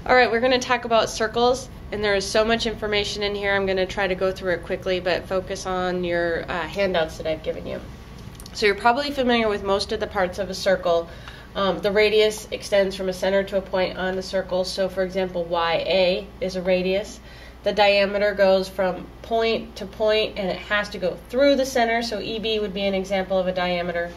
All right, we're going to talk about circles, and there is so much information in here. I'm going to try to go through it quickly, but focus on your handouts that I've given you. So you're probably familiar with most of the parts of a circle. The radius extends from a center to a point on the circle. So for example, YA is a radius. The diameter goes from point to point, and it has to go through the center. So EB would be an example of a diameter.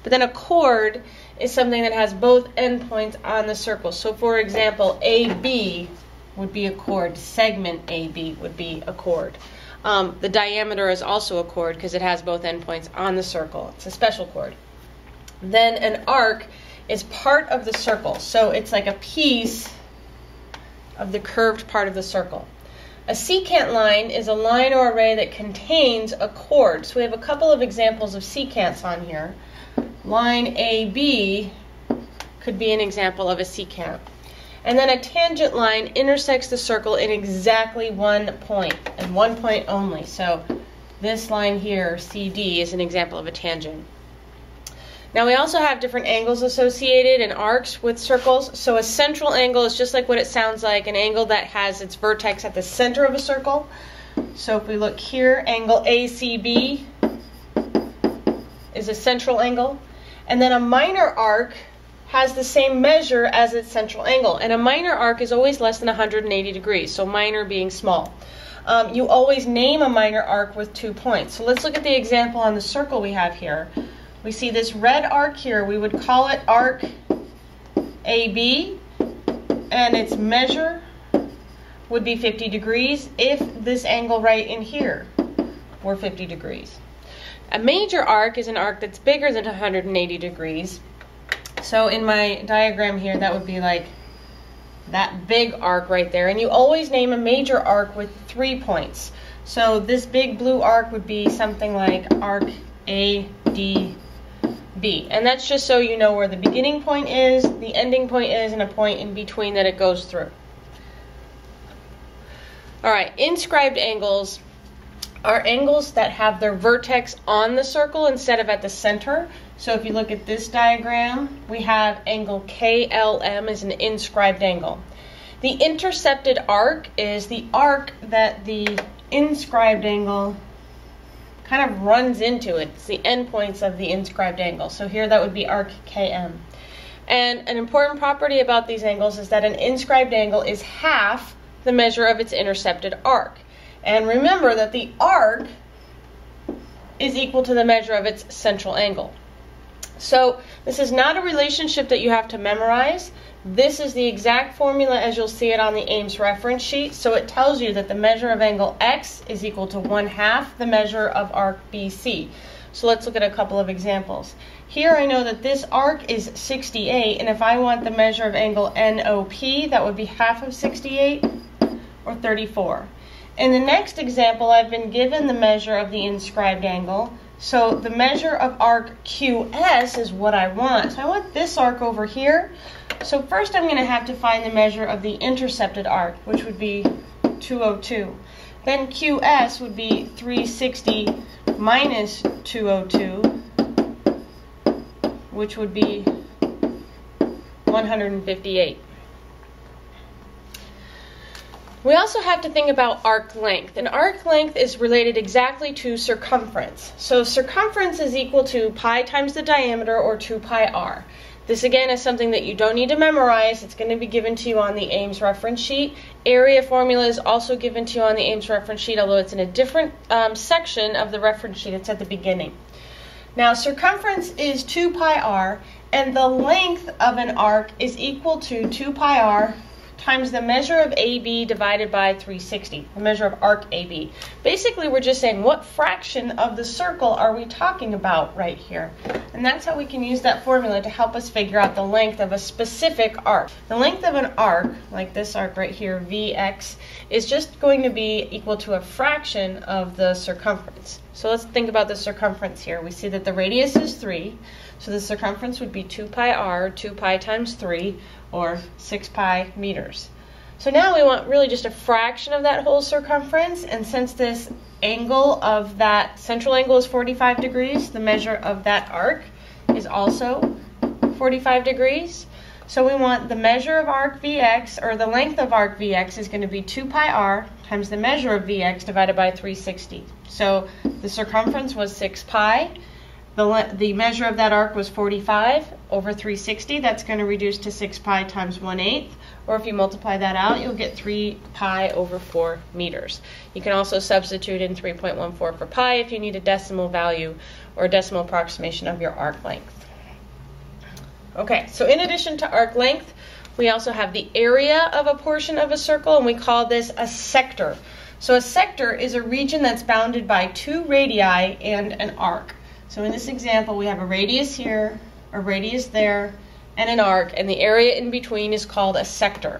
But then a chord is something that has both endpoints on the circle. So for example, AB would be a chord. Segment AB would be a chord. The diameter is also a chord because it has both endpoints on the circle. It's a special chord. Then an arc is part of the circle. So it's like a piece of the curved part of the circle. A secant line is a line or array that contains a chord. So we have a couple of examples of secants on here. Line AB could be an example of a secant. And then a tangent line intersects the circle in exactly one point, and one point only. So this line here, CD, is an example of a tangent. Now we also have different angles associated and arcs with circles. So a central angle is just like what it sounds like, an angle that has its vertex at the center of a circle. So if we look here, angle ACB is a central angle. And then a minor arc has the same measure as its central angle. And a minor arc is always less than 180 degrees, so minor being small. You always name a minor arc with 2 points. So let's look at the example on the circle we have here. We see this red arc here. We would call it arc AB, and its measure would be 50 degrees if this angle right in here were 50 degrees. A major arc is an arc that's bigger than 180 degrees. So in my diagram here, that would be like that big arc right there. And you always name a major arc with 3 points. So this big blue arc would be something like arc ADB. And that's just so you know where the beginning point is, the ending point is, and a point in between that it goes through. All right, inscribed angles are angles that have their vertex on the circle instead of at the center. So if you look at this diagram, we have angle KLM is an inscribed angle. The intercepted arc is the arc that the inscribed angle kind of runs into. It's the endpoints of the inscribed angle. So here that would be arc KM. And an important property about these angles is that an inscribed angle is half the measure of its intercepted arc. And remember that the arc is equal to the measure of its central angle. So this is not a relationship that you have to memorize. This is the exact formula as you'll see it on the Ames reference sheet. So it tells you that the measure of angle X is equal to 1/2 the measure of arc BC. So let's look at a couple of examples. Here I know that this arc is 68, and if I want the measure of angle NOP, that would be half of 68, or 34. In the next example, I've been given the measure of the inscribed angle. So the measure of arc QS is what I want. So I want this arc over here. So first I'm going to have to find the measure of the intercepted arc, which would be 202. Then QS would be 360 minus 202, which would be 158. We also have to think about arc length. And arc length is related exactly to circumference. So circumference is equal to pi times the diameter, or 2 pi r. This again is something that you don't need to memorize. It's going to be given to you on the Ames reference sheet. Area formula is also given to you on the Ames reference sheet, although it's in a different section of the reference sheet. It's at the beginning. Now circumference is 2 pi r, and the length of an arc is equal to 2 pi r times the measure of AB divided by 360, the measure of arc AB. Basically, we're just saying what fraction of the circle are we talking about right here. And that's how we can use that formula to help us figure out the length of a specific arc. The length of an arc, like this arc right here, VX, is just going to be equal to a fraction of the circumference. So let's think about the circumference here. We see that the radius is 3, so the circumference would be 2 pi r, 2 pi times 3, or 6 pi meters. So now we want really just a fraction of that whole circumference, and since this angle of that central angle is 45 degrees, the measure of that arc is also 45 degrees. So we want the measure of arc Vx, or the length of arc Vx, is going to be 2 pi r times the measure of Vx divided by 360. So the circumference was 6 pi. The measure of that arc was 45 over 360. That's going to reduce to 6 pi times 1/8. Or if you multiply that out, you'll get 3 pi over 4 meters. You can also substitute in 3.14 for pi if you need a decimal value or a decimal approximation of your arc length. Okay, so in addition to arc length, we also have the area of a portion of a circle, and we call this a sector. So a sector is a region that's bounded by 2 radii and an arc. So in this example, we have a radius here, a radius there, and an arc, and the area in between is called a sector.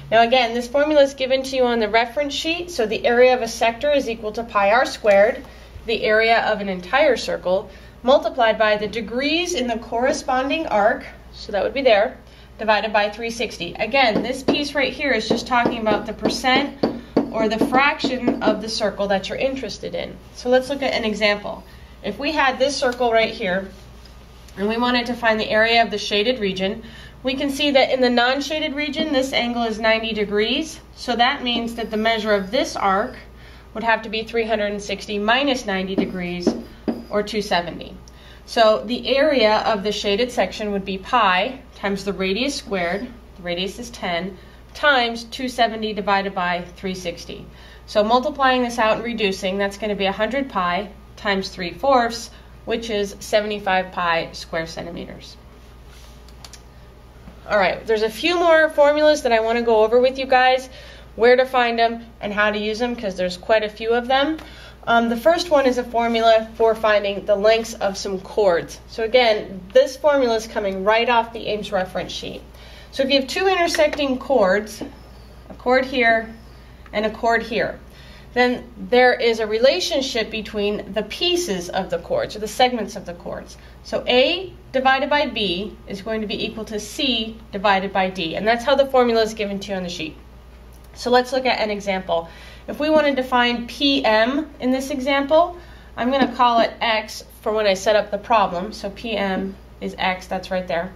Now again, this formula is given to you on the reference sheet, so the area of a sector is equal to pi r squared, the area of an entire circle, multiplied by the degrees in the corresponding arc, so that would be there, divided by 360. Again, this piece right here is just talking about the percent or the fraction of the circle that you're interested in. So let's look at an example. If we had this circle right here, and we wanted to find the area of the shaded region, we can see that in the non-shaded region, this angle is 90 degrees. So that means that the measure of this arc would have to be 360 minus 90 degrees, or 270. So the area of the shaded section would be pi times the radius squared, the radius is 10, times 270 divided by 360. So multiplying this out and reducing, that's going to be 100 pi times 3/4, which is 75 pi square centimeters. All right, there's a few more formulas that I want to go over with you guys, where to find them and how to use them, because there's quite a few of them. The first one is a formula for finding the lengths of some chords. So again, this formula is coming right off the Ames reference sheet. So if you have 2 intersecting chords, a chord here and a chord here, then there is a relationship between the pieces of the chords, or the segments of the chords. So A divided by B is going to be equal to C divided by D, and that's how the formula is given to you on the sheet. So let's look at an example. If we wanted to find PM in this example, I'm going to call it X for when I set up the problem. So PM is X, that's right there.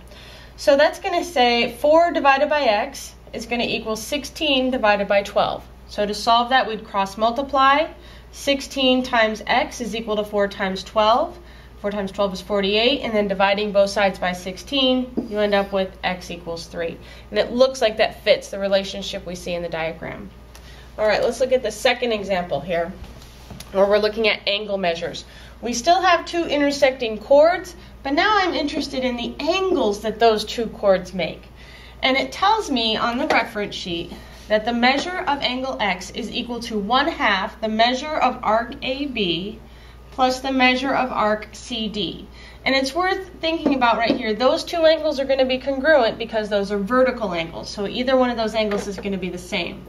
So that's going to say 4 divided by X is going to equal 16 divided by 12. So to solve that, we'd cross multiply. 16 times X is equal to 4 times 12. 4 times 12 is 48, and then dividing both sides by 16, you end up with X equals 3. And it looks like that fits the relationship we see in the diagram. All right, let's look at the second example here, where we're looking at angle measures. We still have 2 intersecting chords, but now I'm interested in the angles that those 2 chords make. And it tells me on the reference sheet that the measure of angle X is equal to 1/2 the measure of arc AB plus the measure of arc CD. And it's worth thinking about right here, those 2 angles are going to be congruent because those are vertical angles. So either one of those angles is going to be the same.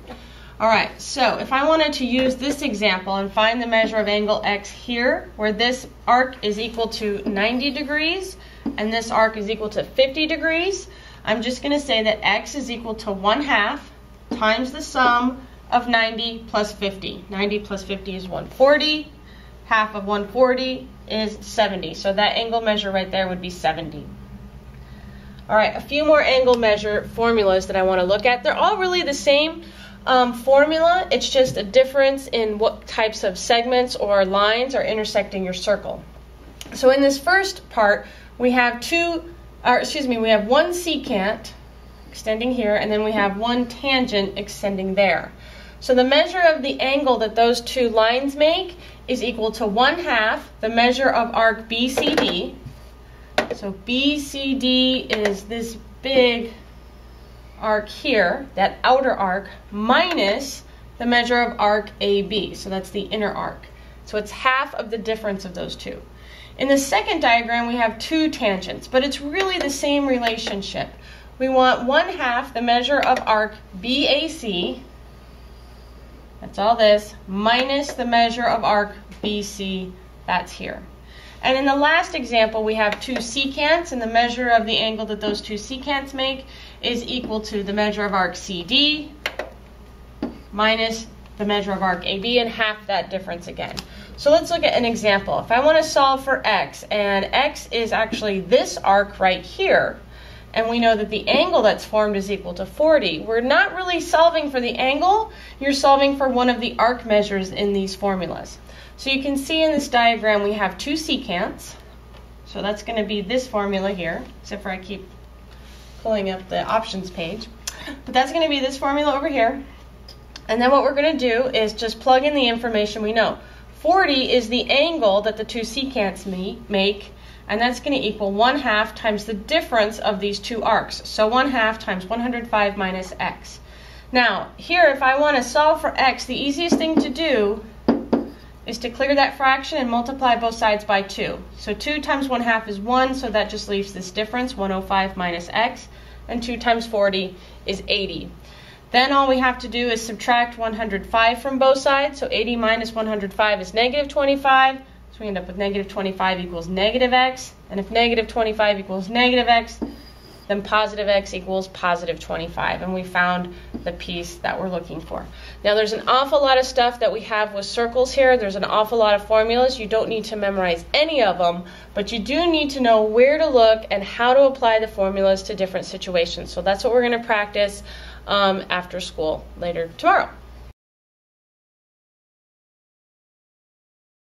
All right, so if I wanted to use this example and find the measure of angle X here, where this arc is equal to 90 degrees and this arc is equal to 50 degrees, I'm just going to say that X is equal to 1/2 times the sum of 90 plus 50. 90 plus 50 is 140. Half of 140 is 70. So that angle measure right there would be 70. All right, a few more angle measure formulas that I want to look at. They're all really the same formula. It's just a difference in what types of segments or lines are intersecting your circle. So in this first part, we have we have one secant extending here, and then we have one tangent extending there. So the measure of the angle that those 2 lines make is equal to 1/2 the measure of arc BCD. So BCD is this big arc here, that outer arc, minus the measure of arc AB. So that's the inner arc. So it's half of the difference of those 2. In the second diagram, we have 2 tangents, but it's really the same relationship. We want 1/2 the measure of arc BAC, that's all this, minus the measure of arc BC, that's here. And in the last example, we have 2 secants, and the measure of the angle that those 2 secants make is equal to the measure of arc CD minus the measure of arc AB, and half that difference again. So let's look at an example. If I want to solve for X, and X is actually this arc right here, and we know that the angle that's formed is equal to 40. We're not really solving for the angle, you're solving for one of the arc measures in these formulas. So you can see in this diagram we have two secants, so that's going to be this formula here, except for I keep pulling up the options page. But that's going to be this formula over here. And then what we're going to do is just plug in the information we know. 40 is the angle that the two secants make, and that's going to equal 1/2 times the difference of these two arcs. So 1/2 times 105 minus x. Now, here if I want to solve for x, the easiest thing to do is to clear that fraction and multiply both sides by 2. So 2 times 1/2 is 1, so that just leaves this difference, 105 minus x, and 2 times 40 is 80. Then all we have to do is subtract 105 from both sides, so 80 minus 105 is negative 25, so we end up with negative 25 equals negative x, and if negative 25 equals negative x, then positive x equals positive 25, and we found the piece that we're looking for. Now there's an awful lot of stuff that we have with circles here. There's an awful lot of formulas. You don't need to memorize any of them, but you do need to know where to look and how to apply the formulas to different situations. So that's what we're going to practice after school later tomorrow.